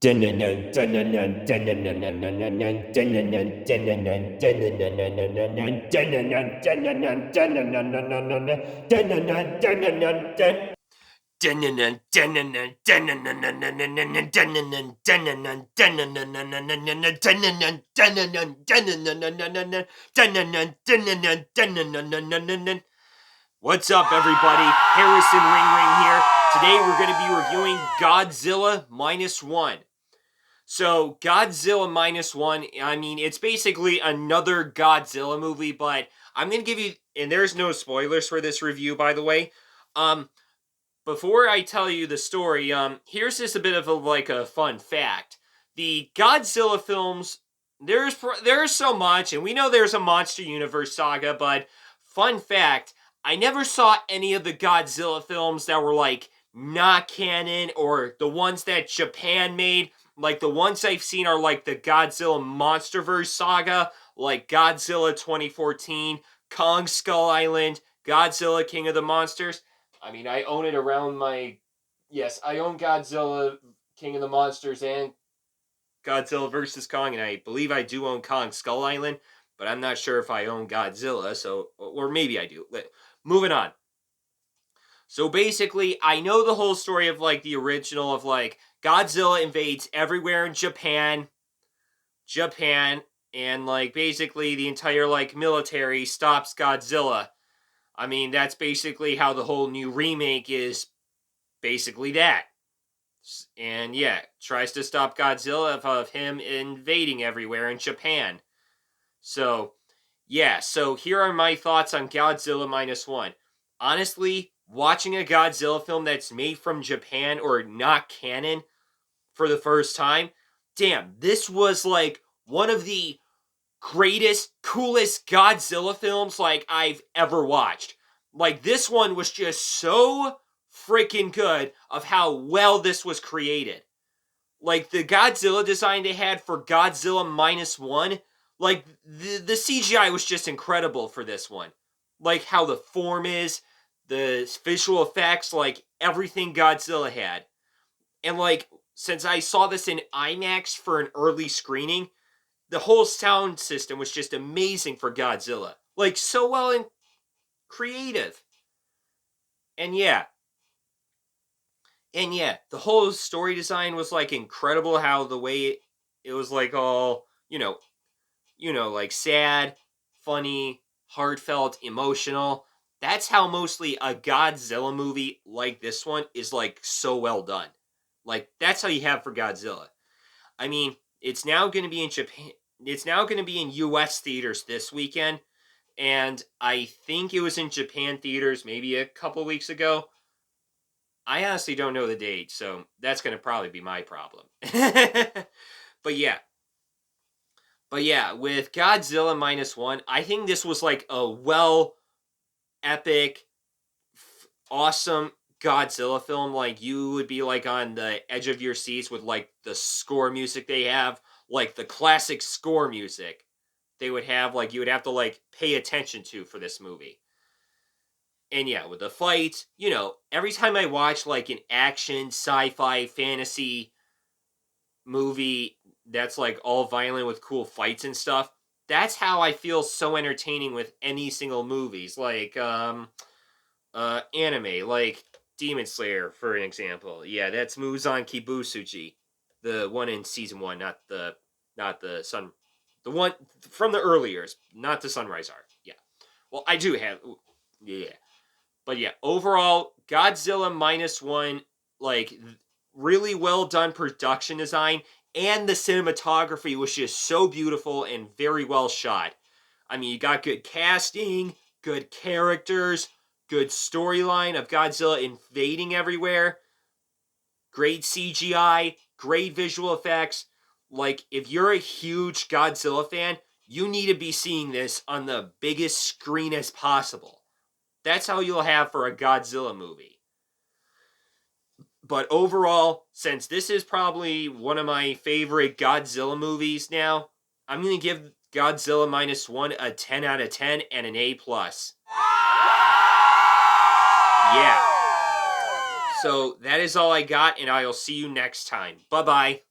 What's up, everybody? Harrison Ring here. Today we're going to be reviewing Godzilla Minus One. So, Godzilla Minus One, I mean, it's basically another Godzilla movie, but I'm going to give you, and there's no spoilers for this review, by the way. Before I tell you the story, here's just a bit of a fun fact. The Godzilla films, there's so much, and we know there's a Monster Universe saga, but fun fact, I never saw any of the Godzilla films that were not canon, or the ones that Japan made. Like the ones I've seen are like the Godzilla Monsterverse saga, like Godzilla 2014, Kong Skull Island, Godzilla King of the Monsters. I mean, I own it around my... Yes, I own Godzilla King of the Monsters and Godzilla vs. Kong, and I believe I do own Kong Skull Island, but I'm not sure if I own Godzilla, so... Or maybe I do. Moving on. So basically, I know the whole story of the original of Godzilla invades everywhere in Japan, and basically the entire military stops Godzilla. I mean, that's basically how the whole new remake is basically that. And yeah, tries to stop Godzilla of him invading everywhere in Japan. So, yeah, so here are my thoughts on Godzilla Minus One. Honestly, watching a Godzilla film that's made from Japan or not canon for the first time, damn, this was one of the greatest, coolest Godzilla films I've ever watched. This one was just so freaking good of how well this was created. The Godzilla design they had for Godzilla Minus One, the CGI was just incredible for this one. How the form is, the visual effects, everything Godzilla had. And since I saw this in IMAX for an early screening, the whole sound system was just amazing for Godzilla. So well and creative. And yeah, the whole story design was incredible. How the way it was all, sad, funny, heartfelt, emotional. That's how mostly a Godzilla movie like this one is so well done. That's how you have for Godzilla. I mean, it's now going to be in Japan. It's now going to be in U.S. theaters this weekend, and I think it was in Japan theaters maybe a couple weeks ago. I honestly don't know the date, so that's going to probably be my problem. But yeah, with Godzilla Minus One, I think this was a epic, awesome Godzilla film. You would be on the edge of your seats with the score music they have, the classic score music they would have, you would have to pay attention to for this movie. And yeah, with the fight, every time I watch an action, sci-fi, fantasy movie that's all violent with cool fights and stuff, that's how I feel so entertaining with any single movies. Anime, Demon Slayer, for an example. Yeah, that's Muzan Kibusuji. The one in season 1, not the sun... The one from the earliers, not the Sunrise arc. Yeah. Well, I do have... Yeah. But yeah, overall, Godzilla Minus One, really well done production design, and the cinematography was just so beautiful and very well shot. I mean, you got good casting, good characters, good storyline of Godzilla invading everywhere, great CGI, great visual effects. If you're a huge Godzilla fan, you need to be seeing this on the biggest screen as possible. That's how you'll have for a Godzilla movie. But overall, since this is probably one of my favorite Godzilla movies now, I'm going to give Godzilla Minus One a 10 out of 10 and an A+. Yeah. So that is all I got, and I'll see you next time. Bye-bye.